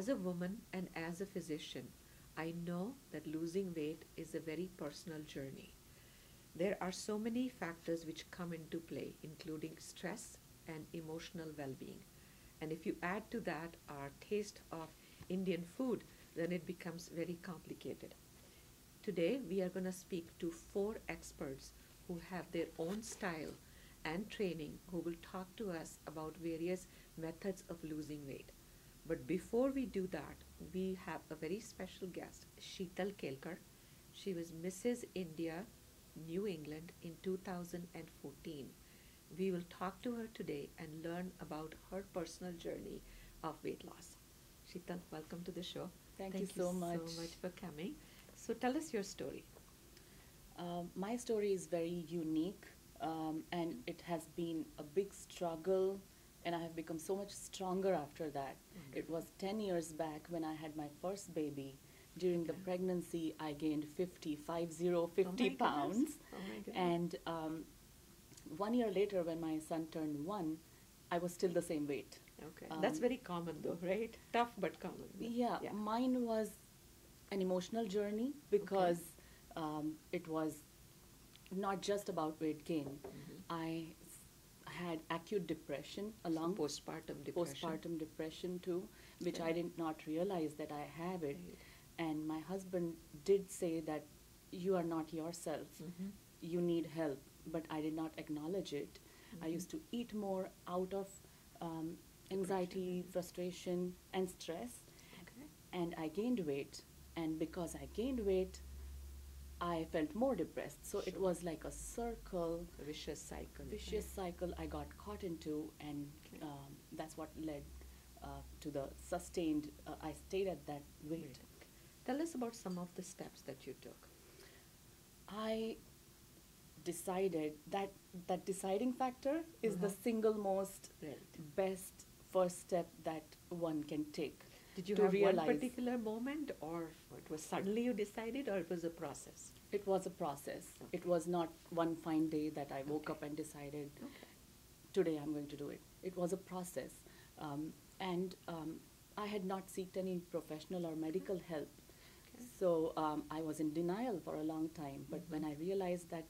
As a woman and as a physician, I know that losing weight is a very personal journey. There are so many factors which come into play, including stress and emotional well being. And if you add to that our taste of Indian food, then it becomes very complicated. Today, we are going to speak to four experts who have their own style and training who will talk to us about various methods of losing weight. But before we do that, we have a very special guest, Sheetal Kelkar. She was Mrs. India, New England in 2014. We will talk to her today and learn about her personal journey of weight loss. Sheetal, welcome to the show. Thank you so much. So much for coming. So tell us your story. My story is very unique, and it has been a big struggle, and I have become so much stronger after that. It was 10 years back when I had my first baby. During the pregnancy, I gained 50 pounds. Oh my goodness. And 1 year later, when my son turned 1, I was still the same weight. Okay. That's very common though, right? Tough but common. Yeah, mine was an emotional journey because it was not just about weight gain. I had acute depression along postpartum depression too, which I did not realize that I have it. Right. And my husband did say that you are not yourself, you need help, but I did not acknowledge it. I used to eat more out of anxiety, frustration, and stress, Okay. and I gained weight. And because I gained weight, I felt more depressed. So it Sure. was like a circle, A vicious cycle. vicious cycle I got caught into, and Okay. that's what led to the sustained. I stayed at that weight. Right. Tell us about some of the steps that you took. I decided that that deciding factor is the single most Right. best first step that one can take. Did you to have realize one particular moment, or it was suddenly you decided, or it was a process? it was a process. Okay. It was not one fine day that I woke Okay. up and decided Okay. today I'm going to do it. It was a process, and I had not sought any professional or medical help. Okay. So I was in denial for a long time. But when I realized that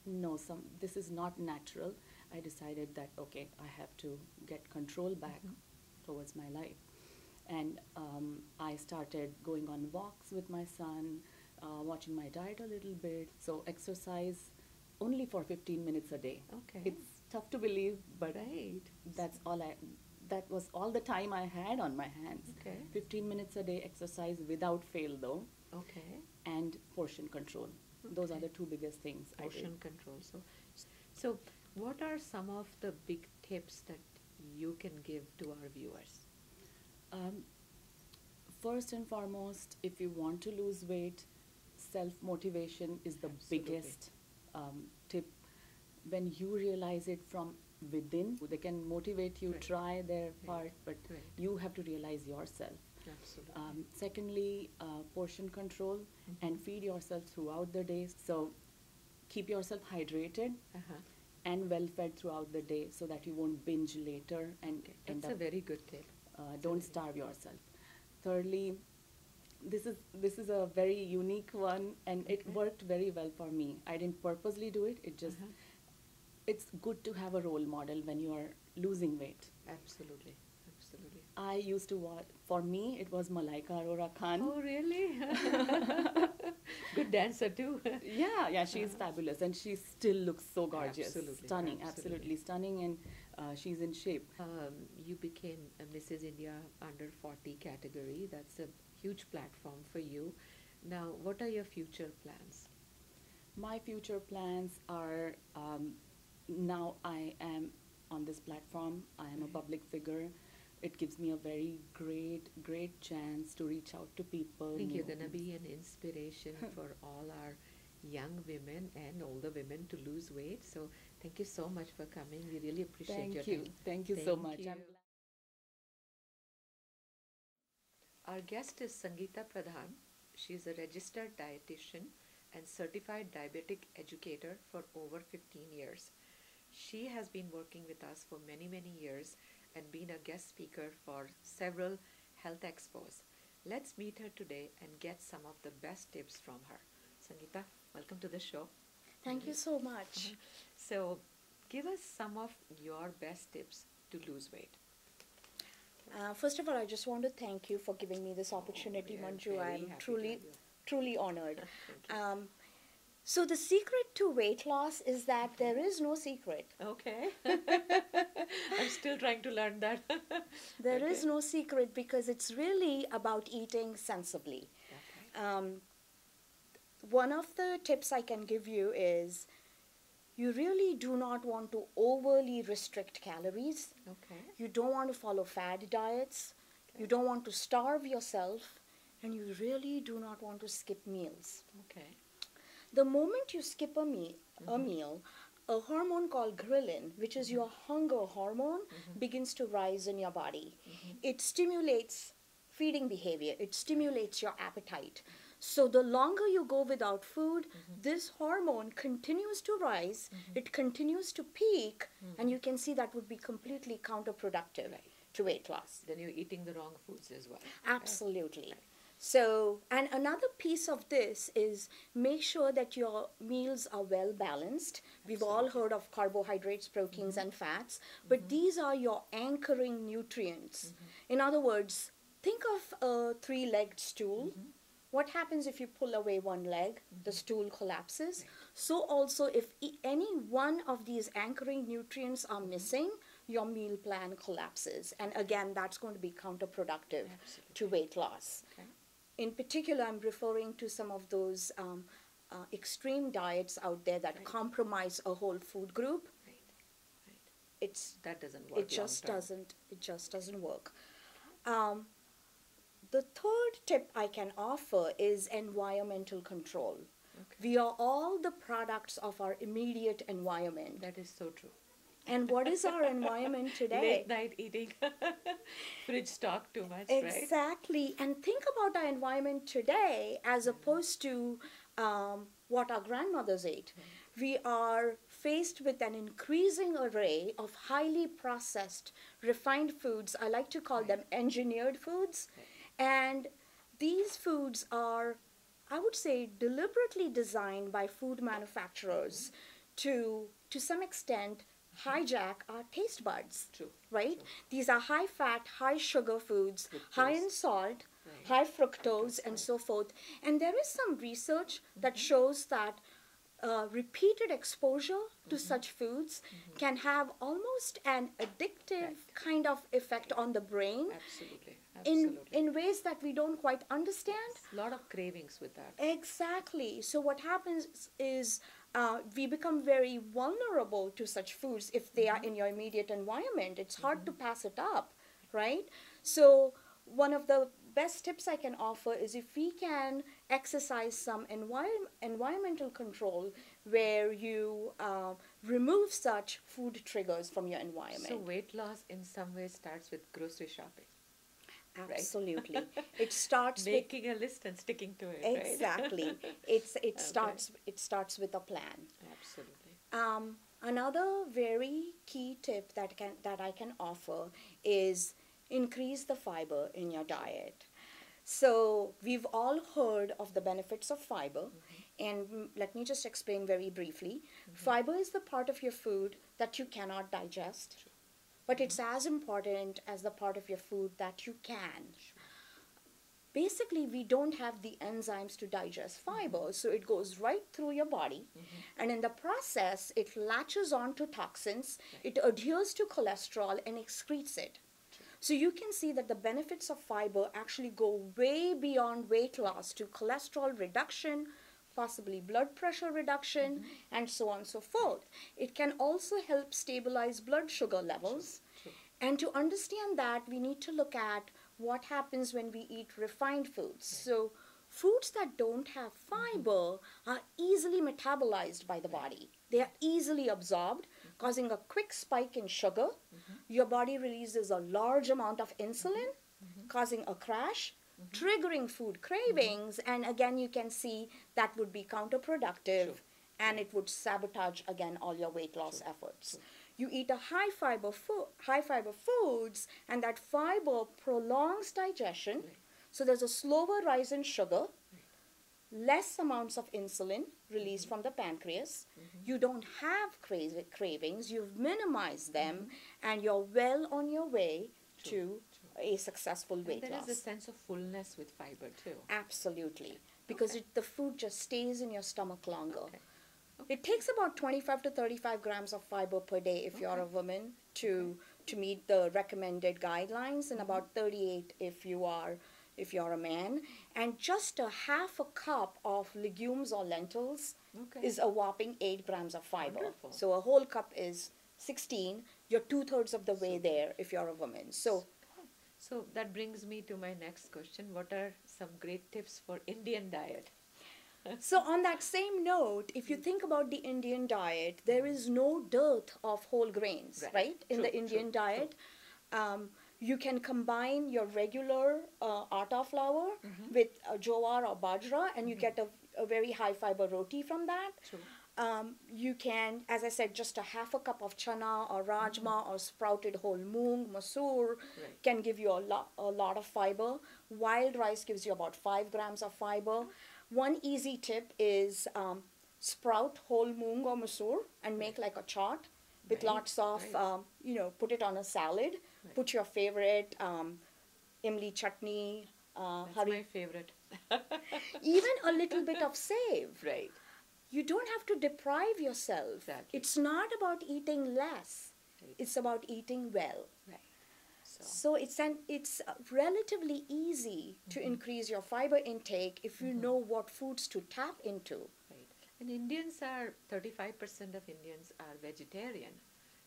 no, this is not natural, I decided that okay, I have to get control back towards my life. And I started going on walks with my son, watching my diet a little bit. So exercise only for 15 minutes a day. Okay. It's tough to believe, but Right. that was all the time I had on my hands. Okay. 15 minutes a day exercise without fail though, Okay. and portion control. Those are Okay. the two biggest things I Portion did. control. So what are some of the big tips that you can give to our viewers? First and foremost, if you want to lose weight, self-motivation is the Absolutely. biggest tip. When you realize it from within, they can motivate you, Right. try their part, but Right. you have to realize yourself. Absolutely. Secondly, portion control and feed yourself throughout the day. So keep yourself hydrated Uh-huh. and well fed throughout the day so that you won't binge later and Okay. end That's a up very good tip. don't starve yourself. Thirdly, this is a very unique one, and it Okay. worked very well for me. I didn't purposely do it. It just Uh-huh. it's good to have a role model when you are losing weight. Absolutely. Absolutely. I used to watch. For me, it was Malaika Arora Khan. Oh, really? Good dancer too. Yeah, she's fabulous, and she still looks so gorgeous, Absolutely, stunning, absolutely. absolutely stunning, and she's in shape. You became a Mrs. India under 40 category. That's a huge platform for you. Now, what are your future plans? My future plans are now I am on this platform. I am a Right. public figure. It gives me a very great chance to reach out to people. I think you're new- going to be an inspiration for all our young women and older women to lose weight. So, thank you so much for coming. We really appreciate your Thank you. time. Thank you so Thank much. you. I'm glad. Our guest is Sangeeta Pradhan. She is a registered dietitian and certified diabetic educator for over 15 years. She has been working with us for many years and been a guest speaker for several Health Expos. Let's meet her today and get some of the best tips from her. Sangeeta, welcome to the show. Thank you so much. So, give us some of your best tips to lose weight. First of all, I just want to thank you for giving me this opportunity, We are Manju. very I'm happy to truly, have you. truly honored. Thank you. So the secret to weight loss is that there is no secret. Okay. I'm still trying to learn that. There is Okay. no secret because it's really about eating sensibly. Okay. One of the tips I can give you is you really do not want to overly restrict calories. Okay. You don't want to follow fad diets. Okay. You don't want to starve yourself. And you really do not want to skip meals. Okay. The moment you skip a meal, a hormone called ghrelin, which is your hunger hormone, begins to rise in your body. It stimulates feeding behavior. It stimulates your appetite. So the longer you go without food, this hormone continues to rise, it continues to peak, and you can see that would be completely counterproductive Right. to weight loss. Then you're eating the wrong foods as well. Absolutely. So, and another piece of this is make sure that your meals are well balanced. We've all heard of carbohydrates, proteins, and fats, but these are your anchoring nutrients. In other words, think of a three-legged stool. What happens if you pull away one leg? The stool collapses. So also if any one of these anchoring nutrients are missing, your meal plan collapses. And again, that's going to be counterproductive to weight loss. Okay. In particular, I'm referring to some of those extreme diets out there that Right. compromise a whole food group. Right. Right. It's That doesn't work. it just long term. doesn't it just doesn't work. The third tip I can offer is environmental control. Okay. We are all the products of our immediate environment. That is so true. And what is our environment today? Late night eating, fridge stock too much, right? Exactly. And think about our environment today as opposed to what our grandmothers ate. We are faced with an increasing array of highly processed, refined foods. I like to call them engineered foods. And these foods are, I would say, deliberately designed by food manufacturers to some extent, hijack our taste buds. True. Right? True. These are high fat, high sugar foods, high in Fructose. salt, Right. high fructose, and right. so forth. And there is some research that shows that repeated exposure to such foods can have almost an addictive kind of effect on the brain Absolutely. in, Absolutely. in ways that we don't quite understand. A lot of cravings with that. Exactly. So what happens is we become very vulnerable to such foods if they are in your immediate environment. It's hard to pass it up, right? So one of the best tips I can offer is if we can exercise some environmental control where you remove such food triggers from your environment. So weight loss in some ways starts with grocery shopping. Absolutely. It starts with Making a list and sticking to it, right? exactly. It starts with a plan. Absolutely. Another very key tip that I can offer is increase the fiber in your diet. So we've all heard of the benefits of fiber, and let me just explain very briefly. Fiber is the part of your food that you cannot digest, but it's as important as the part of your food that you can. Basically, we don't have the enzymes to digest fiber, so it goes right through your body, and in the process, it latches on to toxins, it adheres to cholesterol, and excretes it. So you can see that the benefits of fiber actually go way beyond weight loss to cholesterol reduction, possibly blood pressure reduction, and so on and so forth. It can also help stabilize blood sugar levels. And to understand that, we need to look at what happens when we eat refined foods. So foods that don't have fiber are easily metabolized by the body. They are easily absorbed, causing a quick spike in sugar. Your body releases a large amount of insulin, causing a crash, triggering food cravings, and again you can see that would be counterproductive and it would sabotage again all your weight loss efforts. you eat a high fiber foods, and that fiber prolongs digestion. Right. So there's a slower rise in sugar, less amounts of insulin released from the pancreas. You don't have cravings, you've minimized them, and you're well on your way True, to true. a successful And weight there loss. is a sense of fullness with fiber too. Absolutely. Because Okay. the food just stays in your stomach longer. Okay. It takes about 25 to 35 grams of fiber per day if you're Okay. a woman to meet the recommended guidelines, and about 38 if you're a man. And just a half a cup of legumes or lentils Okay. is a whopping 8 grams of fiber. Wonderful. So a whole cup is 16. You're 2/3 of the way Super. there if you're a woman. So So that brings me to my next question. What are some great tips for Indian diet? So, on that same note, if you think about the Indian diet, there is no dearth of whole grains, right? In True, the Indian diet, you can combine your regular atta flour with jowar or bajra, and you get a very high fiber roti from that. True. You can, as I said, just a half a cup of chana or rajma or sprouted whole moong, masoor Right. can give you a lot of fiber. Wild rice gives you about 5 grams of fiber. One easy tip is sprout whole moong or masoor and make like a chaat with Right, lots of, right. put it on a salad. Right. Put your favorite imli chutney, That's hari, my favorite. even a little bit of save. Right. You don't have to deprive yourself. Exactly. It's not about eating less. Right. It's about eating well. Right. So, So it's relatively easy to increase your fiber intake if you know what foods to tap into. right. And Indians are 35% of Indians are vegetarian.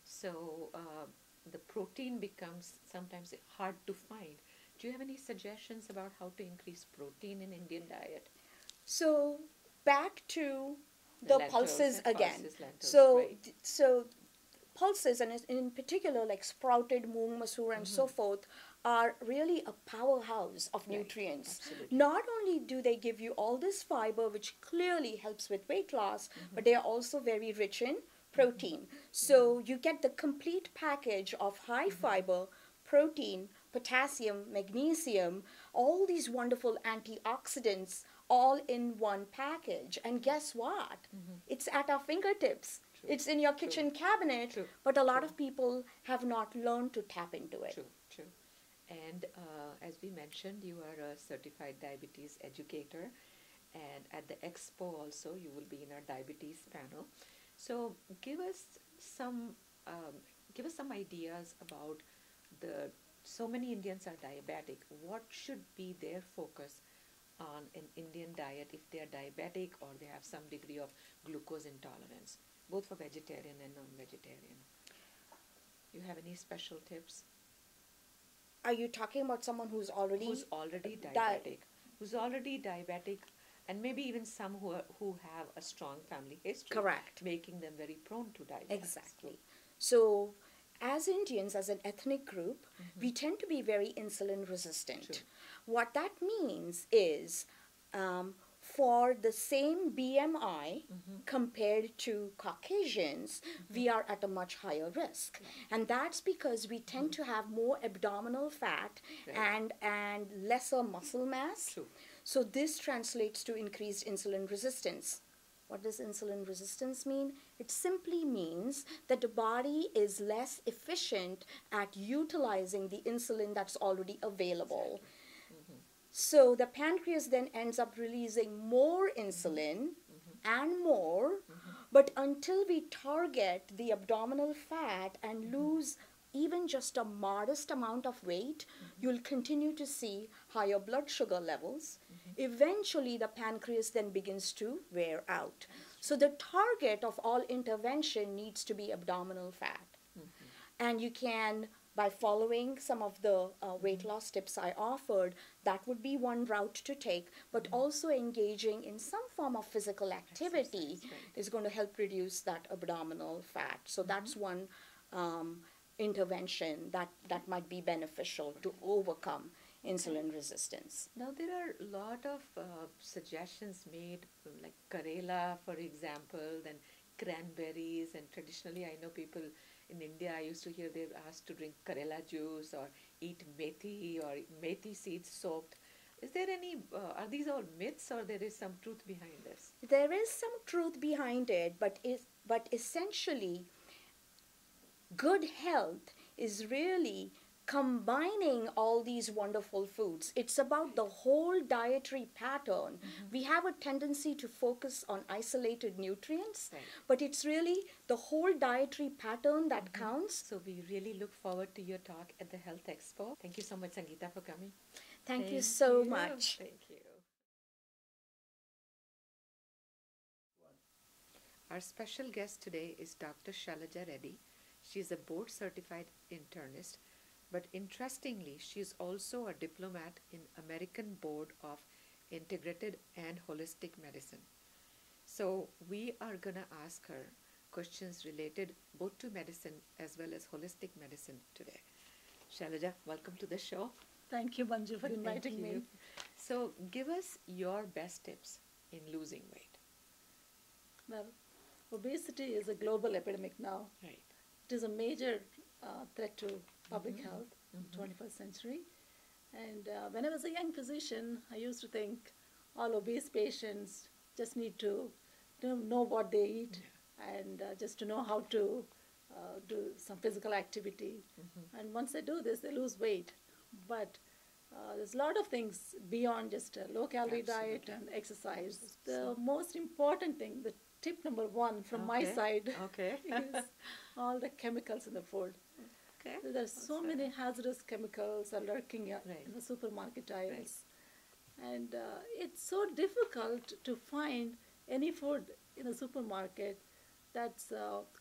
So the protein becomes sometimes hard to find. Do you have any suggestions about how to increase protein in Indian diet? So back to the Lentils pulses and again. pulses, lentils, So right. so pulses, and in particular like sprouted moong, masoor, and so forth, are really a powerhouse of Right, nutrients. absolutely. Not only do they give you all this fiber, which clearly helps with weight loss, but they are also very rich in protein. So you get the complete package of high fiber, protein, potassium, magnesium, all these wonderful antioxidants all in one package. And guess what? It's at our fingertips. True. It's in your kitchen cabinet, True. but a lot True. of people have not learned to tap into it. True, true. And as we mentioned, you are a certified diabetes educator, and at the expo also you will be in our diabetes panel. So give us some ideas about the so many Indians are diabetic. What should be their focus on an Indian diet if they are diabetic or they have some degree of glucose intolerance, both for vegetarian and non-vegetarian? You have any special tips? Are you talking about someone who's already Who's already diabetic, and maybe even some who have a strong family history, Correct. making them very prone to diabetes? Exactly. So, as Indians, as an ethnic group, we tend to be very insulin resistant. True. What that means is for the same BMI compared to Caucasians, we are at a much higher risk. And that's because we tend to have more abdominal fat Right. and lesser muscle mass. True. So this translates to increased insulin resistance. What does insulin resistance mean? It simply means that the body is less efficient at utilizing the insulin that's already available. So the pancreas then ends up releasing more insulin and more, but until we target the abdominal fat and lose even just a modest amount of weight, you'll continue to see higher blood sugar levels. Eventually, the pancreas then begins to wear out. So the target of all intervention needs to be abdominal fat. And you can, by following some of the weight loss tips I offered, that would be one route to take, but also engaging in some form of physical activity Exercise, right. is going to help reduce that abdominal fat. So that's one intervention that might be beneficial to overcome insulin resistance. Now there are a lot of suggestions made, like Karela, for example, then cranberries, and traditionally I know people in India, I used to hear they're asked to drink Karela juice or eat methi or methi seeds soaked. Is there any, are these all myths or there is some truth behind this? There is some truth behind it, but essentially, good health is really combining all these wonderful foods. It's about the whole dietary pattern. We have a tendency to focus on isolated nutrients, Right. but it's really the whole dietary pattern that counts. So we really look forward to your talk at the Health Expo. Thank you so much, Sangeeta, for coming. Thank you so much. Thank you. Our special guest today is Dr. Shailaja Reddy. She is a board certified internist, but interestingly, she is also a diplomat in American Board of Integrated and Holistic Medicine. So we are going to ask her questions related both to medicine as well as holistic medicine today. Shailaja, welcome to the show. Thank you, Manju, for Thank inviting me. you. So give us your best tips in losing weight. Well, obesity is a global epidemic now. Right. It is a major threat to public health in the 21st century. And when I was a young physician, I used to think all obese patients just need to know what they eat and just to know how to do some physical activity. And once they do this, they lose weight. But there's a lot of things beyond just a low-calorie diet and exercise. The most important thing, the tip number one from my side Okay. is all the chemicals in the food. Okay. There's so many hazardous chemicals are lurking Right. in the supermarket aisles. And it's so difficult to find any food in the supermarket that's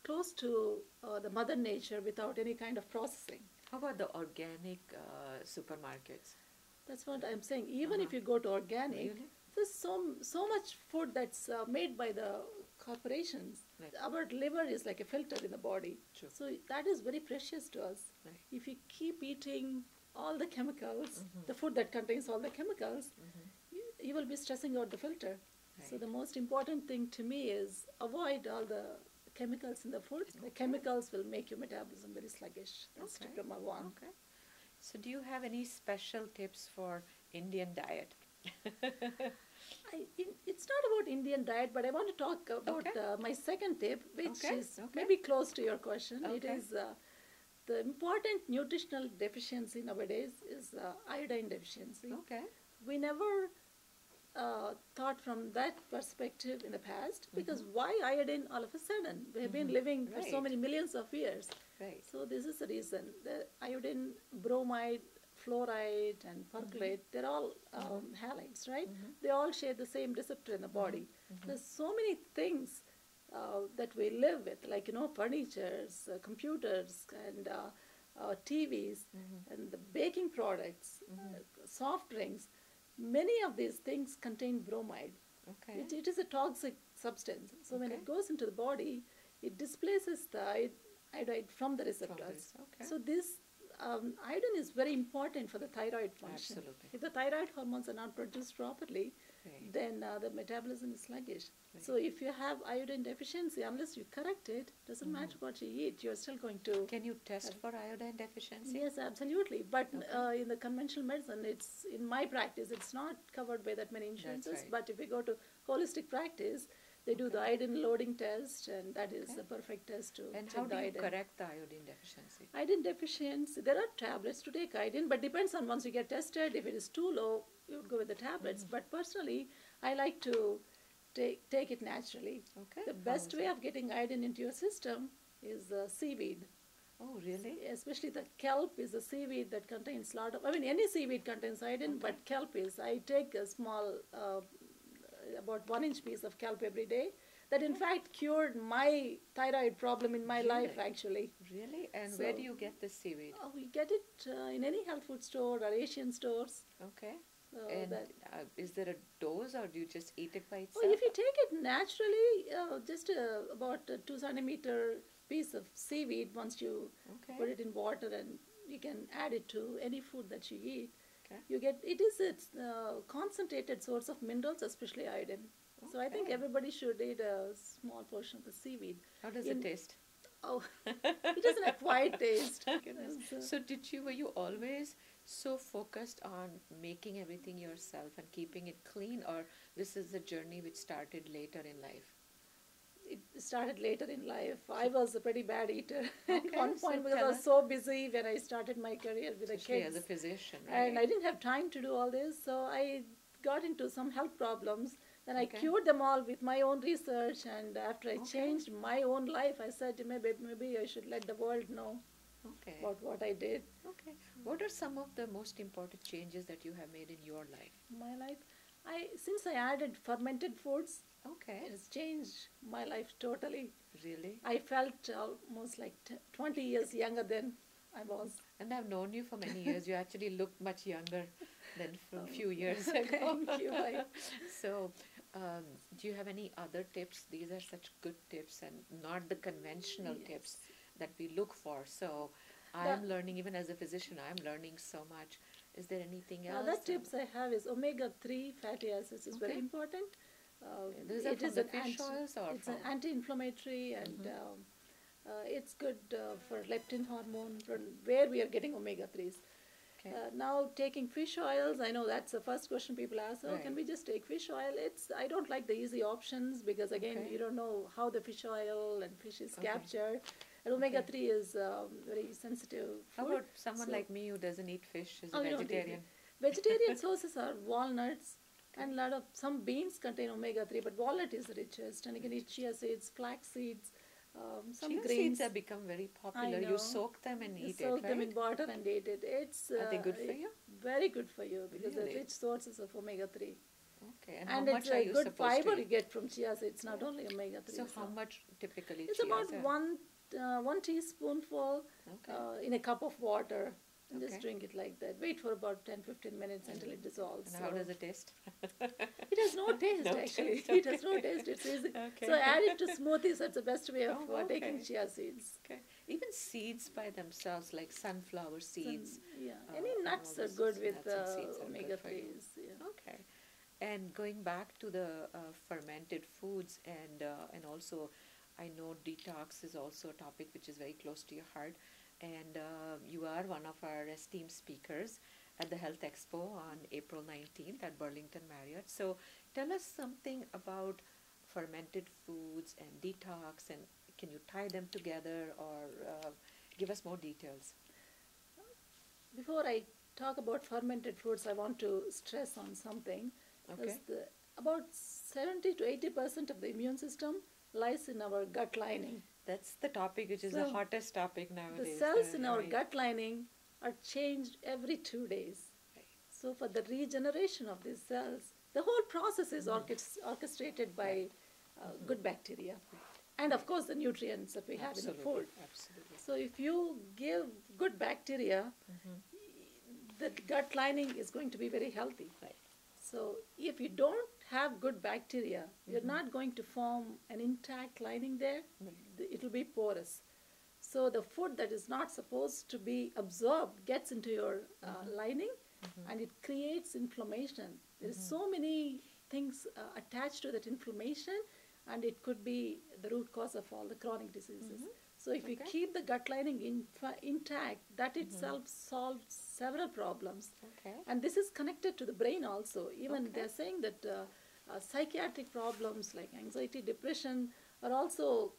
close to the mother nature without any kind of processing. How about the organic supermarkets? That's what I'm saying. Even if you go to organic, Really? there's so much food that's made by the corporations. Right. Our liver is like a filter in the body. True. So that is very precious to us. Right. If you keep eating all the chemicals, the food that contains all the chemicals, you will be stressing out the filter. So Right. the most important thing to me is avoid all the chemicals in the food. The chemicals will make your metabolism very sluggish. That's Okay. tip number one. Okay. So do you have any special tips for Indian diet? It's not about Indian diet, but I want to talk about Okay. my second tip, which Okay, is okay. maybe close to your question. It Okay. is the important nutritional deficiency nowadays is iodine deficiency. Okay. We never thought from that perspective in the past because why iodine all of a sudden? We have been living for so Right. many millions of years. Right. So this is the reason. The iodine, bromide, fluoride, and perchlorate, they're all halides, right? They all share the same receptor in the body. There's so many things that we live with, like, furnitures, computers, and TVs, and the baking products, soft drinks. Many of these things contain bromide. Okay. It is a toxic substance. So when Okay. it goes into the body, it displaces the iodide from the receptors. Okay. So this iodine is very important for the thyroid function. Absolutely. If the thyroid hormones are not produced properly, Right. then the metabolism is sluggish. Right. So if you have iodine deficiency, unless you correct it, doesn't matter what you eat, you're still going to. Can you test for iodine deficiency? Yes, absolutely. But Okay. in the conventional medicine, it's in my practice, it's not covered by that many insurances. right. But if you go to holistic practice, they do the iodine loading test, and that is Okay. the perfect test to And check how the do you iodine. correct the iodine deficiency? Iodine deficiency, there are tablets to take iodine, but depends on once you get tested. If it is too low, you would go with the tablets. But personally, I like to take it naturally. Okay. The How best is way it? of getting iodine into your system is seaweed. Oh, really? Especially the kelp is a seaweed that contains a lot of, any seaweed contains iodine, but kelp is, I take a small, about 1-inch piece of kelp every day. That in fact cured my thyroid problem in my life Really? actually. Really? And where So- do you get this seaweed? We get it in any health food store or Asian stores. Okay. So And that, is there a dose or do you just eat it by oh, itself? if you take it naturally, just about a 2 centimeter piece of seaweed, once you Okay. put it in water and you can add it to any food that you eat. Okay. You get, it is a concentrated source of minerals, especially iodine. So I think Okay. everybody should eat a small portion of the seaweed. How does in- it taste? Oh, it doesn't have quite taste. Goodness. So, So were you always so focused on making everything yourself and keeping it clean, or this is a journey which started later in life? it started later in life. I was a pretty bad eater at Okay, one so point because I tell was us, so busy when I started my career with the especially as kids. a physician, And right? I didn't have time to do all this, so I got into some health problems. Then I Okay. cured them all with my own research, and after I Okay. changed my own life, I said, maybe I should let the world know Okay. about what I did. Okay. What are some of the most important changes that you have made in your life? My life, since I added fermented foods, Okay. it has changed my life totally. Really? I felt almost like 20 years younger than I was. And I've known you for many years. You actually look much younger than from a few years ago. Thank you. So, do you have any other tips? These are such good tips and not the conventional tips that we look for. So, I'm learning, even as a physician, I'm learning so much. Is there anything else? Other tips I have is omega-3 fatty acids is very Okay. important. These are from the fish oils or it's from? an anti-inflammatory, and it's good for leptin hormone, from where we are getting omega-3s. Okay. Now taking fish oils, I know that's the first question people ask. Oh, can Right. we just take fish oil? I don't like the easy options because again, Okay. you don't know how the fish oil and fish is Okay. captured. And omega-3 is very sensitive How food. about someone So- like me who doesn't eat fish, is a Oh, you don't eat vegetarian? Vegetarian sources are walnuts, and a lot of some beans contain omega-3, but walnut is the richest. And you can eat chia seeds, flax seeds, some Chia grains. seeds have become very popular. know. You soak them and You eat soak it, them right? in water and eat it. It's Are they good for you? Very good for you because Really? they're rich sources of omega-3. Okay. And how And much it's are a you good supposed fiber to you eat? get from chia seeds, not only omega-3. So how much typically It's chia about seed? one teaspoonful Okay. in a cup of water. And just Okay. drink it like that. Wait for about 10-15 minutes until it dissolves. And how So- does it taste? It has no taste, No actually. taste, It has no taste. It's easy. Okay. So add it to smoothies. That's the best way of Oh, taking okay. chia seeds. Okay. Even seeds by themselves, like sunflower seeds. Yeah. uh, Any and nuts all are those good with nuts and seeds are good omega for you. 3s. Yeah. Okay. And going back to the fermented foods, and also, I know detox is also a topic which is very close to your heart, and you are one of our esteemed speakers at the Health Expo on April 19th at Burlington Marriott. So tell us something about fermented foods and detox, and can you tie them together, or give us more details? Before I talk about fermented foods, I want to stress on something. Okay. About 70 to 80% of the immune system lies in our gut lining. That's the topic which is the So, hottest topic nowadays. The cells in our right. gut lining are changed every 2 days. Right. So for the regeneration of these cells, the whole process is orchestrated by good bacteria. And of course the nutrients that we have in the food. Absolutely. So if you give good bacteria, the gut lining is going to be very healthy. Right. So if you don't have good bacteria, you're not going to form an intact lining there. It will be porous. So the food that is not supposed to be absorbed gets into your lining, and it creates inflammation. There is so many things attached to that inflammation, and it could be the root cause of all the chronic diseases. So if you Okay. keep the gut lining intact, that itself solves several problems. Okay. And this is connected to the brain also. Even Okay. they're saying that psychiatric problems like anxiety, depression are also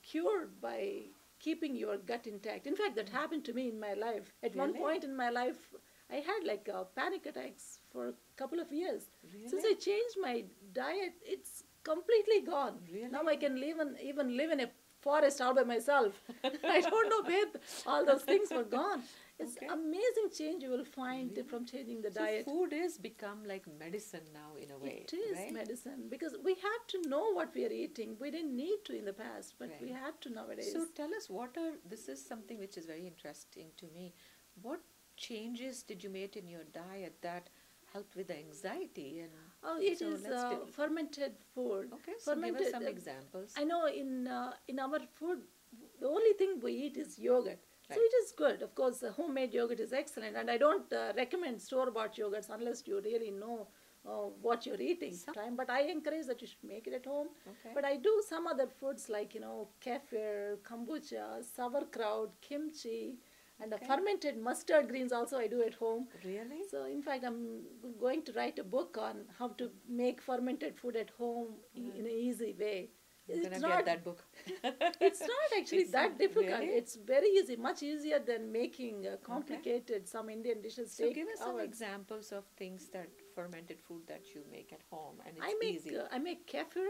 cured by keeping your gut intact. In fact, that happened to me in my life. At one Really? point in my life, I had like panic attacks for a couple of years. Since Really? I changed my diet, it's completely gone. Really? Now I can even live in a forest all by myself. I don't know where all those things were gone. It's Okay. amazing change you will find Really? from changing the So diet. food is become like medicine now in a way. It is right? medicine because we have to know what we are eating. We didn't need to in the past, but we Right. have to nowadays. So tell us, this is something which is very interesting to me. What changes did you make in your diet that helped with the anxiety? And It so is let's do- fermented food. Okay, so give us Fermented, some examples. I know in our food, the only thing we eat is yogurt. So Right. it is good. Of course, homemade yogurt is excellent, and I don't recommend store-bought yogurts unless you really know what you're eating. But I encourage that you should make it at home. Okay. But I do some other foods like, kefir, kombucha, sauerkraut, kimchi, and Okay. fermented mustard greens also I do at home. Really? So in fact, I'm going to write a book on how to make fermented food at home in an easy way. I'm It's gonna not, get that book. it's not actually It's that difficult. really? It's very easy, much easier than making complicated some Indian dishes. So take give us some hours. examples of things that fermented food that you make at home, and it's I make easy. I make kefir,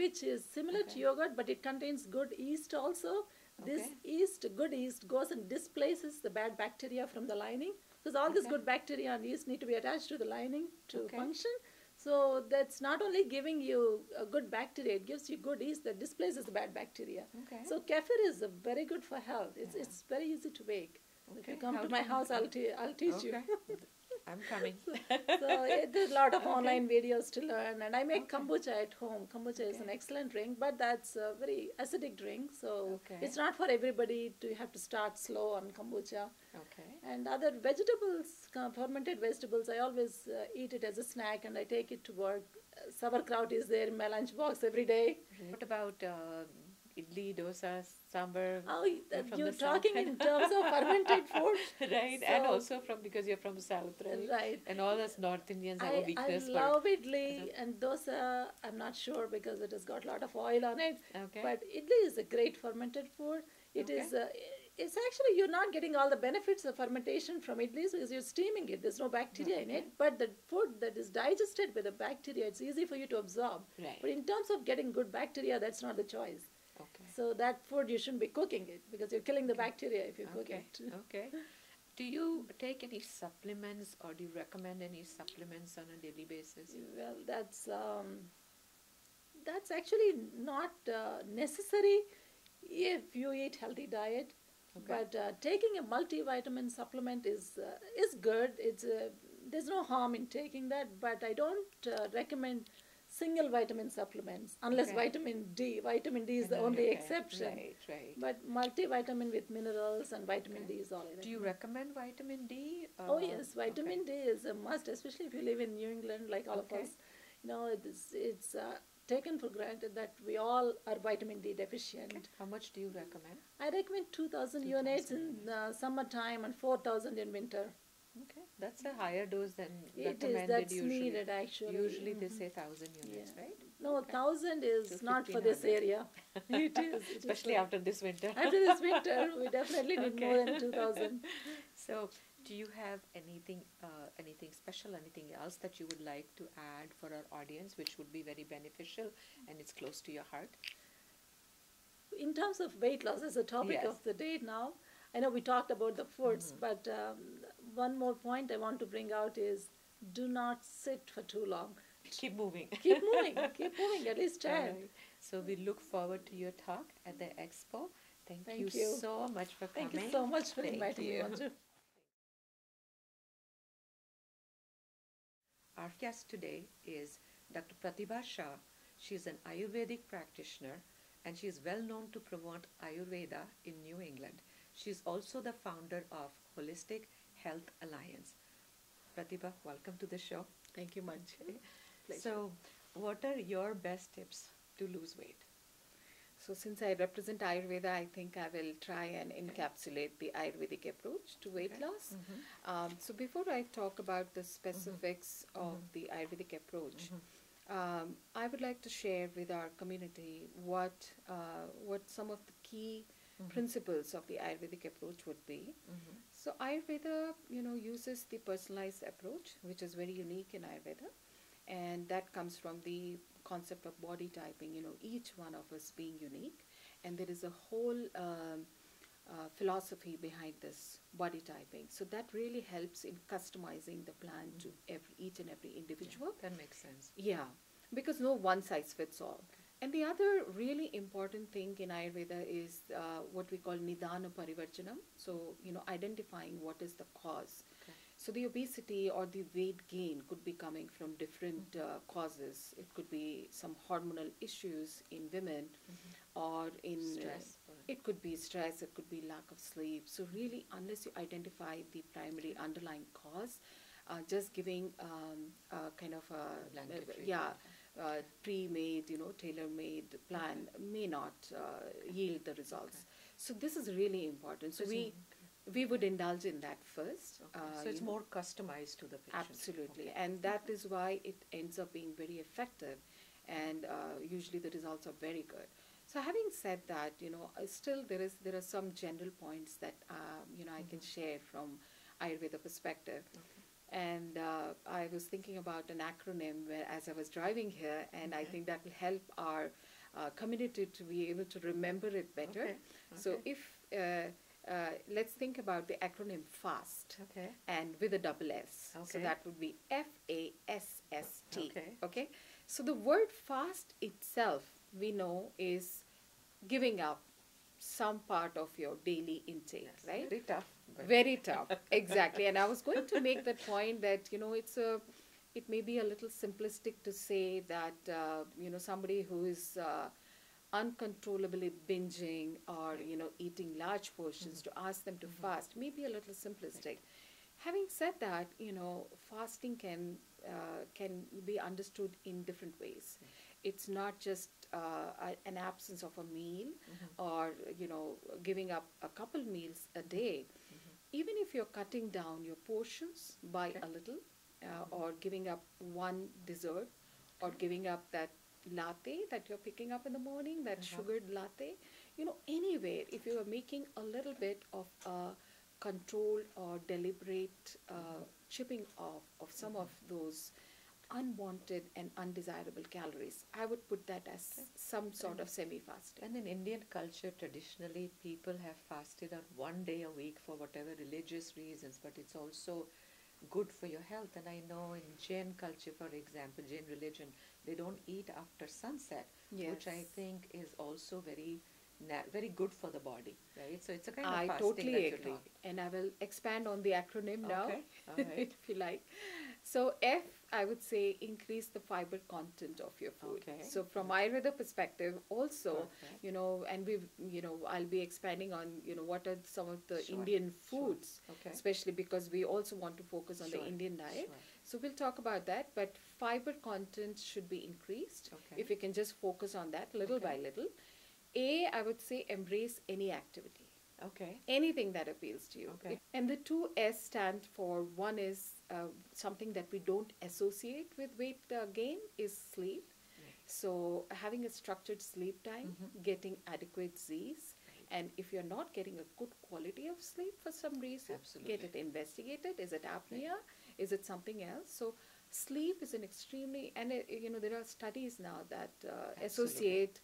which is similar to Okay. yogurt, but it contains good yeast also. This Okay. yeast, good yeast, goes and displaces the bad bacteria from the lining, because all this Okay. good bacteria and yeast need to be attached to the lining to Okay. function. So that's not only giving you a good bacteria, it gives you good yeast that displaces the bad bacteria. Okay. So kefir is very good for health. It's Yeah. it's very easy to make. If Okay. you come How to my to- house, I'll teach you. Okay. I'm coming. So there's a lot of online videos to learn, and I make kombucha at home. Kombucha is an Okay. excellent drink, but that's a very acidic drink, so Okay. it's not for everybody. To have to start slow on kombucha. Okay. And other vegetables, fermented vegetables, I always eat it as a snack, and I take it to work. Sauerkraut is there in my lunch box every day. What about idli, dosa, sambar? Oh, from you're the south? talking in terms of fermented food. Right, and So- also because you're from south, right? Right. And all us North Indians have a I weakness love idli and dosa. I'm not sure because it has got a lot of oil on it. Okay. But idli is a great fermented food. It Okay. is. It's actually you're not getting all the benefits of fermentation from idlis because you're steaming it. There's no bacteria in it. But the food that is digested with the bacteria, it's easy for you to absorb. Right. But in terms of getting good bacteria, that's not the choice. Okay. So that food you shouldn't be cooking it because you're killing the bacteria if you cook Okay. it. Okay. Do you take any supplements, or do you recommend any supplements on a daily basis? Well, that's actually not necessary if you eat healthy diet. Okay. But taking a multivitamin supplement is good. There's no harm in taking that, but I don't recommend single vitamin supplements unless Okay. vitamin D. Vitamin D is the Okay. only exception. Right, right. But multivitamin with minerals and vitamin Okay. D is all I Do you recommend. recommend vitamin D? Oh yes, vitamin D is a must, especially if you live in New England, like all Okay. of us. It's taken for granted that we all are vitamin D deficient. How much do you recommend? I recommend 2,000 units in summertime and 4,000 in winter. Okay, that's a higher dose than It recommended is, that's usually. needed actually. Usually they Mhm. say 1,000 units, Yeah. right? No, Okay. 1,000 is To not for this 1,500. area. It is. It is Especially for- after this winter. After this winter, we definitely need more Okay. than 2,000. So, do you have anything special, anything else that you would like to add for our audience, which would be very beneficial and it's close to your heart? In terms of weight loss as a topic Yes. of the day now, I know we talked about the foods, Mhm. but one more point I want to bring out is do not sit for too long. Keep moving. Keep moving, keep moving, at least All stand. right. So we look forward to your talk at the expo. Thank you Thank you. so much for coming. Thank you so much for Thank inviting me, you. Manju. Our guest today is Dr. Pratibha Shah. She is an Ayurvedic practitioner and she is well known to promote Ayurveda in New England. She is also the founder of Holistic Health Alliance. Pratibha, welcome to the show. Thank you, Manju. So, what are your best tips to lose weight? So since I represent Ayurveda, I think I will try and encapsulate the Ayurvedic approach to weight Okay. loss. So before I talk about the specifics of the Ayurvedic approach, I would like to share with our community what some of the key principles of the Ayurvedic approach would be. So Ayurveda, uses the personalized approach, which is very unique in Ayurveda, and that comes from the concept of body typing. Each one of us being unique, and there is a whole philosophy behind this body typing. So that really helps in customizing the plan to each and every individual. That makes sense. Yeah, because no one size fits all. And the other really important thing in Ayurveda is what we call Nidana Parivarjanam. So, identifying what is the cause. Okay. So the obesity or the weight gain could be coming from different causes. It could be some hormonal issues in women or in Stress. it could be stress, it could be lack of sleep. So really, unless you identify the primary underlying cause, just giving kind of Blanket pre-made, tailor-made plan may not yield the results. So this is really important. So we would indulge in that first. So it's more customized to the patient. Absolutely, and that is why it ends up being very effective, and usually the results are very good. So having said that, still there are some general points that I can share from Ayurveda perspective. And I was thinking about an acronym as I was driving here, and I think that will help our community to be able to remember it better. So if let's think about the acronym FAST, and with a double S. So that would be FASST. Okay. So the word fast itself, we know, is giving up some part of your daily intake, right? Very tough. Very tough, exactly. And I was going to make that point that, it may be a little simplistic to say that, somebody who is uncontrollably binging or, eating large portions, to ask them to fast may be a little simplistic. Having said that, fasting can be understood in different ways. It's not just an absence of a meal or, giving up a couple meals a day. Even if you're cutting down your portions by a little, or giving up one dessert, or giving up that latte that you're picking up in the morning, that sugared latte, anywhere, if you are making a little bit of controlled or deliberate chipping off of some of those unwanted and undesirable calories, I would put that as some sort of semi-fasting. And in Indian culture, traditionally, people have fasted on one day a week for whatever religious reasons, but it's also good for your health. And I know in Jain culture, for example, Jain religion, they don't eat after sunset, which I think is also very good for the body, right? So it's a kind of fasting. I totally that agree. you're And I will expand on the acronym now, All right. if you like. So F, I would say, increase the fiber content of your food. So from Ayurveda perspective also, and I'll be expanding on, what are some of the Indian foods, especially because we also want to focus on the Indian diet. So we'll talk about that, but fiber content should be increased if you can just focus on that little by little. A, I would say, embrace any activity. Anything that appeals to you. And the two S stand for, one is something that we don't associate with weight gain is sleep. So having a structured sleep time, getting adequate Z's. And if you're not getting a good quality of sleep for some reason, get it investigated. Is it apnea? Is it something else? So sleep is an extremely, and there are studies now that associate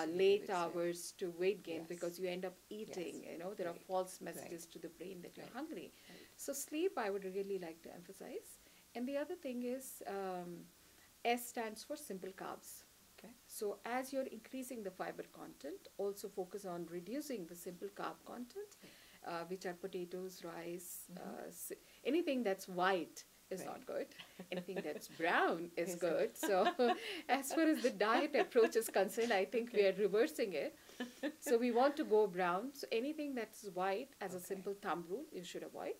late hours to weight gain because you end up eating, there are false messages to the brain that you're hungry. So sleep, I would really like to emphasize. And the other thing is, S stands for simple carbs. So as you're increasing the fiber content, also focus on reducing the simple carb content, which are potatoes, rice, anything that's white is not good. Anything that's brown is good. So as far as the diet approach is concerned, I think we are reversing it. So we want to go brown. So anything that's white, as a simple thumb rule, you should avoid.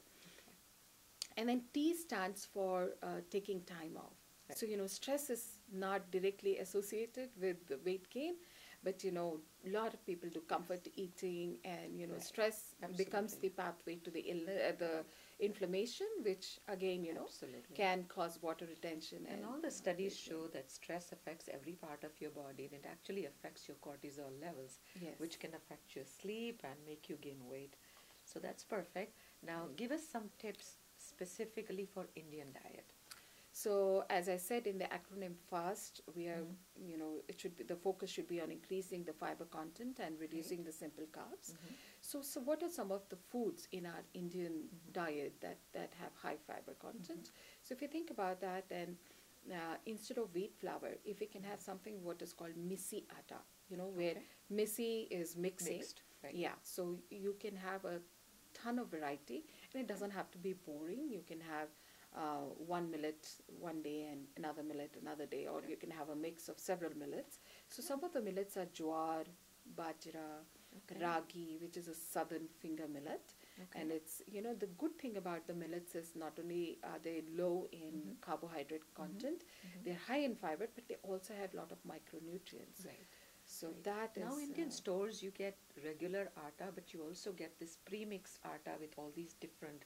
And then T stands for taking time off. So, stress is not directly associated with the weight gain, but, a lot of people do comfort eating, and, stress becomes the pathway to the inflammation, which again, can cause water retention. And all the studies show that stress affects every part of your body, and it actually affects your cortisol levels, which can affect your sleep and make you gain weight. So that's perfect. Now, give us some tips specifically for Indian diet. So as I said in the acronym FAST, we are, the focus should be on increasing the fiber content and reducing the simple carbs. So what are some of the foods in our Indian diet that have high fiber content? So if you think about that, then instead of wheat flour, if we can have something what is called misi atta, where misi is mixing. Mixed, so you can have a ton of variety, and it doesn't have to be boring. You can have one millet one day and another millet another day, or you can have a mix of several millets. So some of the millets are jowar, bajra, ragi, which is a southern finger millet. Okay. And it's, the good thing about the millets is not only are they low in carbohydrate content, they're high in fiber, but they also have a lot of micronutrients. Right. So Right. that is Now Indian stores you get regular atta, but you also get this pre-mixed atta with all these different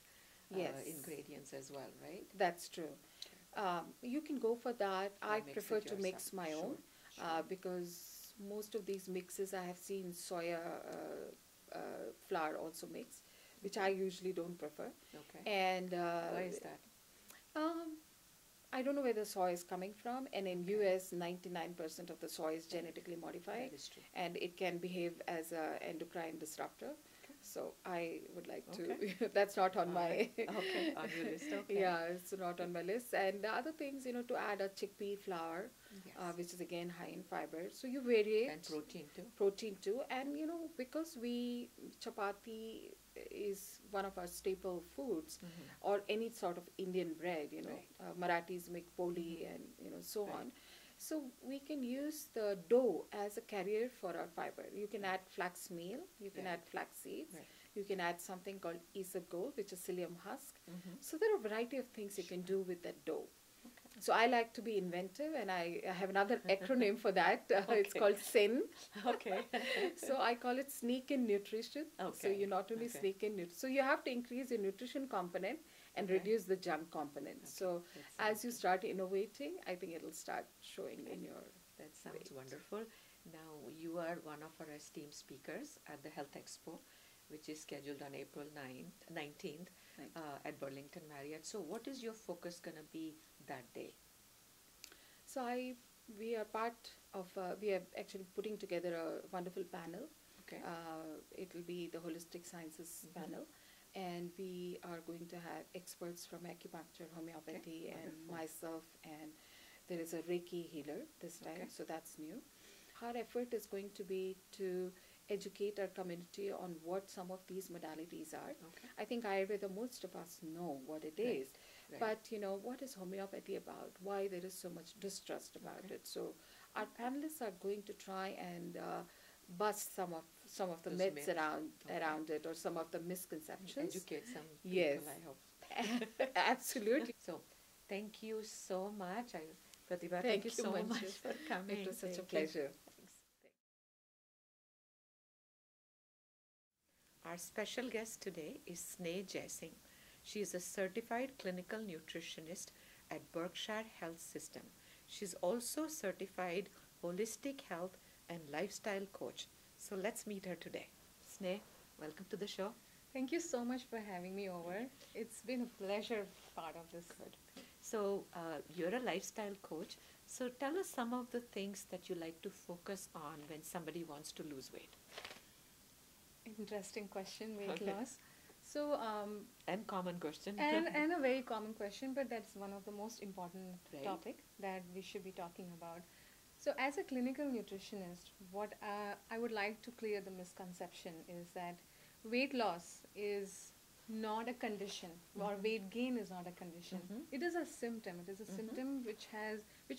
Yes. ingredients as well, right? That's true. You can go for that. Or I mix prefer it to mix yourself. my Sure, own sure. because most of these mixes I have seen soya flour also mixed, which I usually don't prefer. Okay. And Why is that? um, I don't know where the soy is coming from, and in US, 99% of the soy is genetically modified, That is true. and it can behave as a endocrine disruptor. Okay. So I would like to. Okay. That's not on All my. right. Okay, on your list, okay. Yeah, it's not on my list. And the other things, to add a chickpea flour, Yes. which is again high in fiber. So you vary it. And protein too. Protein too, and because chapati is one of our staple foods, or any sort of Indian bread, Right. Marathis make poli and so Right. on. So we can use the dough as a carrier for our fiber. You can add flax meal, you can Right. add flax seeds, Right. you can add something called isabgol, which is psyllium husk. Mhm. So there are a variety of things you can do with that dough. Okay. So I like to be inventive, and I have another acronym for that. It's Okay. called SIN. Okay. So I call it sneak in nutrition. So Okay. you not only Okay. sneak in so you have to increase your nutrition component and Okay. reduce the junk component. So That as sounds you good. start innovating, I think it'll start showing in your. That sounds Great. wonderful. Now, you are one of our esteemed speakers at the Health Expo, which is scheduled on April 19th Right. at Burlington Marriott. So, what is your focus going to be that day? So we are part of, we are actually putting together a wonderful panel. Okay. It will be the Holistic Sciences panel, and we are going to have experts from acupuncture, homeopathy, and wonderful. myself, and there is a Reiki healer this time, Okay. so that's new. Our effort is going to be to educate our community on what some of these modalities are. Okay. I think Ayurveda, most of us know what it Right. is, Right. but what is homeopathy about? Why there is so much distrust about Okay. it? So our panelists are going to try and bust some of the Those myths myths. around Okay. it, or some of the misconceptions. Educate some Yes. people, I hope. Absolutely. So, thank you so much. Pratibha, Thank thank you you, so Manju. much for coming. It was such a Thank you. pleasure. Our special guest today is Sneh Jaising. She is a certified clinical nutritionist at Berkshire Health System. She's also certified holistic health and lifestyle coach. So let's meet her today. Sneh, welcome to the show. Thank you so much for having me over. It's been a pleasure part of this. So you're a lifestyle coach. So tell us some of the things that you like to focus on when somebody wants to lose weight. Interesting question, weight Okay. loss. So, And common question. and a very common question, but that's one of the most important Right. topic that we should be talking about. So, as a clinical nutritionist, what I would like to clear the misconception is that weight loss is not a condition, or weight gain is not a condition. Mhm. It is a symptom. It is a symptom which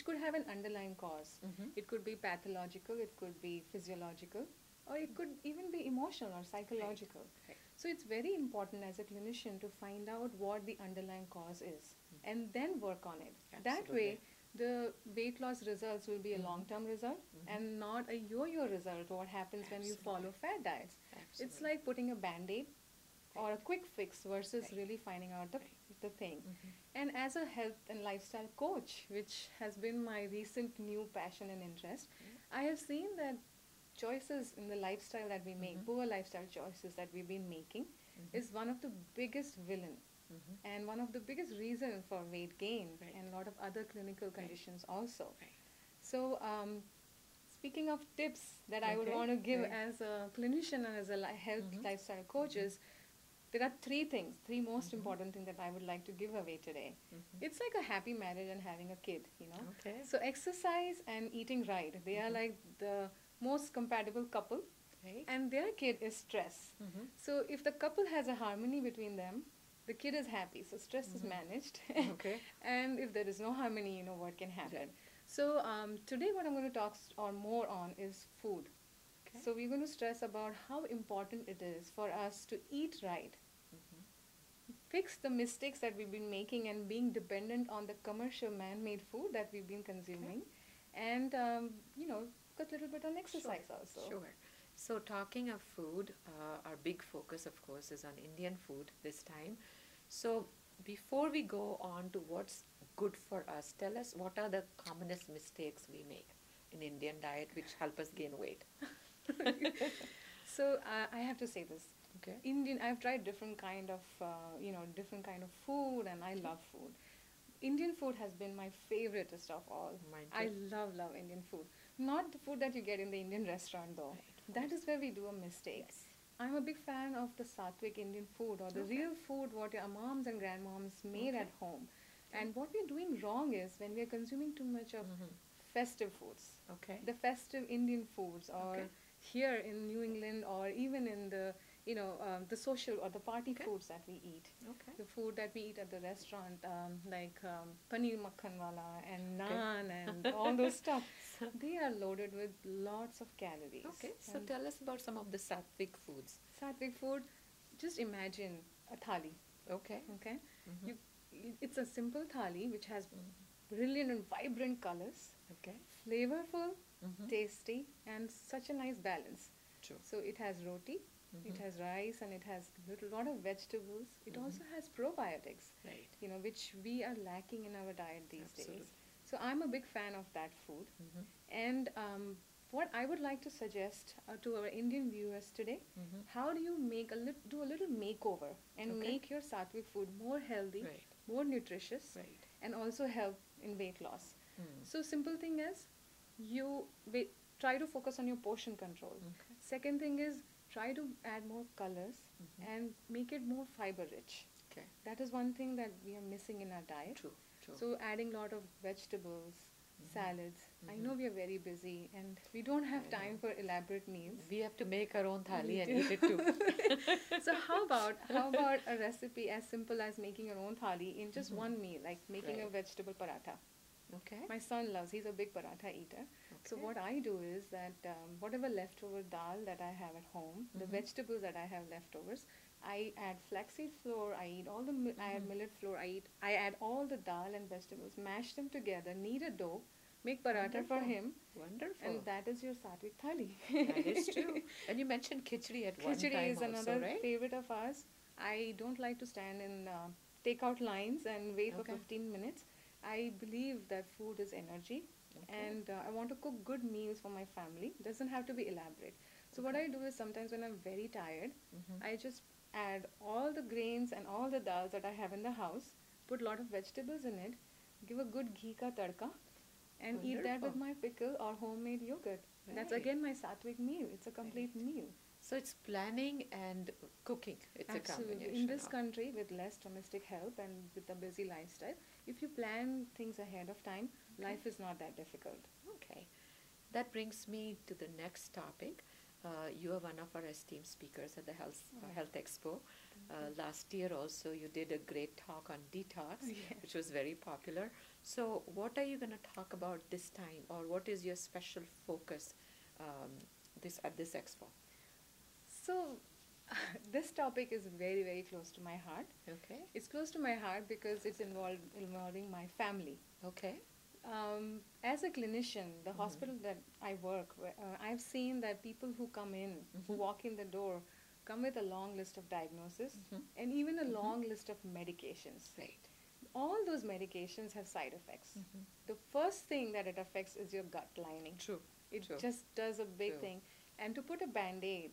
could have an underlying cause. Mhm. It could be pathological, it could be physiological, or it could even be emotional or psychological. Right. So it's very important as a clinician to find out what the underlying cause is and then work on it. That way, the weight loss results will be a long-term result and not a yo-yo result, what happens when you follow fat diets. It's Absolutely. like putting a band-aid or a quick fix versus Right. really finding out the, Right. the thing. And as a health and lifestyle coach, which has been my recent new passion and interest, I have seen that choices in the lifestyle that we make, poor lifestyle choices that we've been making, is one of the biggest villain and one of the biggest reason for weight gain Right. and a lot of other clinical conditions also. Right. So, speaking of tips that I would Okay, want to give right. as a clinician and as a health lifestyle coaches, there are three most important things that I would like to give away today. It's like a happy marriage and having a kid. Okay. So exercise and eating right, they are like the most compatible couple, Right. and their kid is stress. So if the couple has a harmony between them, the kid is happy, so stress is managed. Okay. And if there is no harmony, what can happen. Right. So today what I'm going to talk or more on is food. Okay. So we're going to stress about how important it is for us to eat right fix the mistakes that we've been making and being dependent on the commercial man-made food that we've been consuming, and got a little bit on exercise also. Sure. So talking of food, our big focus, of course, is on Indian food this time. So before we go on to what's good for us, tell us what are the commonest mistakes we make in Indian diet which help us gain weight. So I have to say this. Okay. I've tried different kind of food, and I love food. Indian food has been my favoriteest of all. Mine I too. love Indian food. Not the food that you get in the Indian restaurant though. Right, of That course. is where we do a mistake. Yes. I'm a big fan of the Sattvic Indian food, or the Okay. real food what your moms and grandmoms made Okay. at home. And what we're doing wrong is when we're consuming too much of festive foods, Okay. the festive Indian foods, or Okay. here in New England, or even in the the social or the party Okay. foods that we eat. Okay. The food that we eat at the restaurant, like paneer makhan wala and naan and all those stuff, they are loaded with lots of calories. Okay. So And tell us about some of the sattvic foods. Sattvic food, just imagine a thali. Okay. Okay, Mhm. it's a simple thali which has brilliant and vibrant colors, Okay. flavorful, Mhm. tasty, and such a nice balance. True. So it has roti, it has rice, and it has a lot of vegetables. It also has probiotics, Right. which we are lacking in our diet these days. Absolutely. So I'm a big fan of that food. Mhm. And what I would like to suggest to our Indian viewers today, how do you do a little makeover and Okay. make your sattvic food more healthy, Right. more nutritious, Right. and also help in weight loss. Mm. So simple thing is, try to focus on your portion control. Okay. Second thing is, try to add more colors and make it more fiber rich. Okay. That is one thing that we are missing in our diet. True. True. So adding a lot of vegetables, salads. I know we are very busy and we don't have I time know. for elaborate meals. We have to make our own thali We and do. eat it too. So how about a recipe as simple as making your own thali in just one meal, like making a Right. vegetable paratha. Okay. My son loves, he's a big paratha eater. So Okay. what I do is that whatever leftover dal that I have at home, the vegetables that I have leftovers, I add flaxseed flour, I eat all the I add millet flour, I add all the dal and vegetables, mash them together, knead a dough, make paratha for Wonderful. him, Wonderful. and that is your sattvic thali. That is true. And you mentioned khichdi at one Khichdi time is also, another right? favorite of ours. I don't like to stand in takeout lines and wait Okay. for 15 minutes. I believe that food is energy, Okay. and I want to cook good meals for my family. Doesn't have to be elaborate. So what I do is sometimes when I'm very tired, I just add all the grains and all the dals that I have in the house, put a lot of vegetables in it, give a good ghee ka tadka, and eat that with Wonderful. my pickle or homemade yogurt. That's Right. again my sattvic meal. It's a complete meal. So it's planning and cooking. It's a Absolutely. combination. In this of- country, with less domestic help and with a busy lifestyle, if you plan things ahead of time, life is not that difficult. Okay. That brings me to the next topic. You are one of our esteemed speakers at the Health Expo. Last year also you did a great talk on detox, which was very popular. So what are you going to talk about this time, or what is your special focus at this expo? So, this topic is very, very close to my heart. Okay. It's close to my heart because it's involving my family. Okay. As a clinician, the hospital that I work with, I've seen that people who come in, who walk in the door, come with a long list of diagnoses and even a long list of medications. Right. All those medications have side effects. The first thing that it affects is your gut lining. True. It True. just does a big True. thing. And to put a band-aid,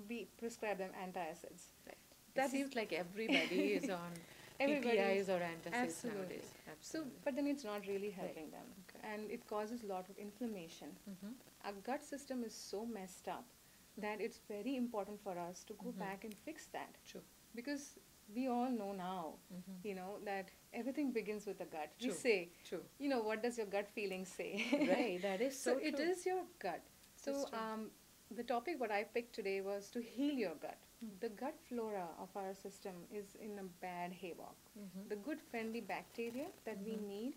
we prescribe them antacids. Right. That It seems like everybody is on Everybody PPIs is- or antacids Absolutely. nowadays. So, Absolutely. but then it's not really helping them. Okay. And it causes a lot of inflammation. Our gut system is so messed up that it's very important for us to go back and fix that. True. Because we all know now, that everything begins with the gut. We True. say, True. what does your gut feeling say? Right. That is so, So it true. is your gut. So It's true. the topic what I picked today was to heal your gut. The gut flora of our system is in a bad havoc. The good friendly bacteria that we need,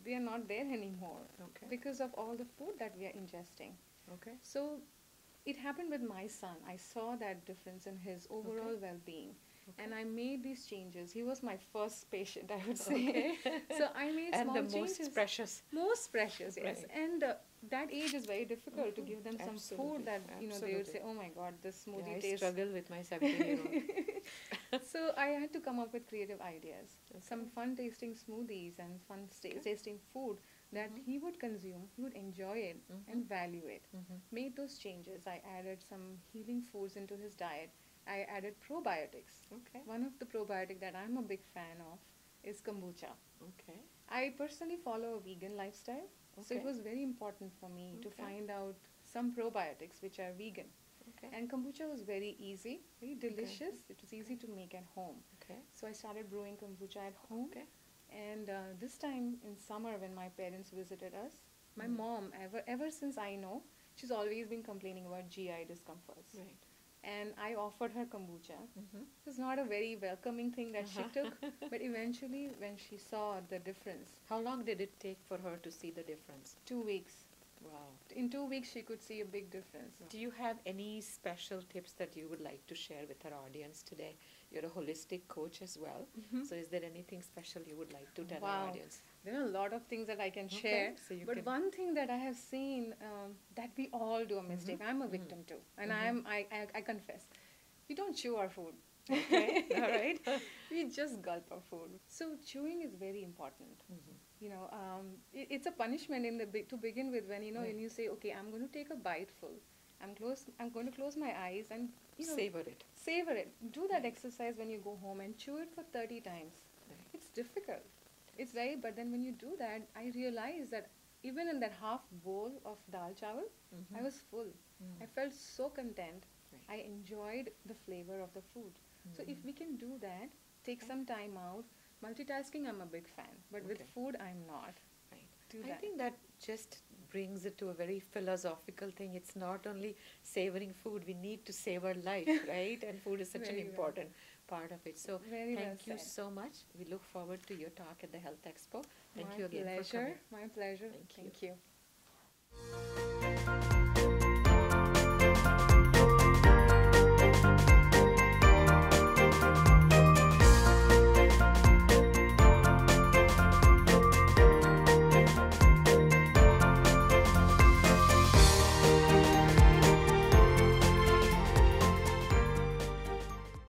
they are not there anymore Okay. because of all the food that we are ingesting. Okay. So it happened with my son. I saw that difference in his overall well-being. and I made these changes. He was my first patient, I would say. Okay. So I made And small the changes. most precious. Most precious, yes. Right. And that age is very difficult to give them some Absolutely. food that, they would Absolutely. say, oh my God, this Yeah, smoothie I tastes. struggle with my 17-year-old. So I had to come up with creative ideas. Some Okay. fun tasting smoothies and fun tasting food that he would consume, he would enjoy it and value it. Made those changes. I added some healing foods into his diet. I added probiotics. Okay. One of the probiotic that I'm a big fan of is kombucha. Okay. I personally follow a vegan lifestyle, so it Okay. was very important for me to Okay. find out some probiotics which are vegan. Okay. And kombucha was very easy, very delicious. It was easy to make at home. Okay. So I started brewing kombucha at home. Okay. And this time in summer when my parents visited us, my mom, ever since I know, she's always been complaining about GI discomforts. Right. And I offered her kombucha. Mm-hmm. It was not a very welcoming thing that she took, but eventually when she saw the difference, How long did it take for her to see the difference? 2 weeks. Wow. In 2 weeks she could see a big difference. Do you have any special tips that you would like to share with our audience today? You're a holistic coach as well. So is there anything special you would like to tell our Wow. audience? There are a lot of things that I can Okay, share, so you but can- one thing that I have seen that we all do a mistake. I'm a victim too, and I confess, we don't chew our food. Okay. All right. We just gulp our food. So chewing is very important. It's a punishment to begin with when Right. when you say, okay, I'm going to take a bite full. I'm going to close my eyes and Savor it. savor it. Do that exercise when you go home and chew it for 30 times. Right. It's difficult. It's very, but then when you do that, I realized that even in that half bowl of dal chawal, I was full. I felt so content. Right. I enjoyed the flavor of the food. So if we can do that, take some time out. Multitasking, I'm a big fan, but with Okay. food, I'm not. Right. Do I that. think that just brings it to a very philosophical thing. It's not only savoring food, we need to savor life, right? And food is such an Very well. important part of it. So Very well thank you said. so much. We look forward to your talk at the Health Expo. Thank My you again for pleasure. coming. My pleasure. Thank you. Thank you.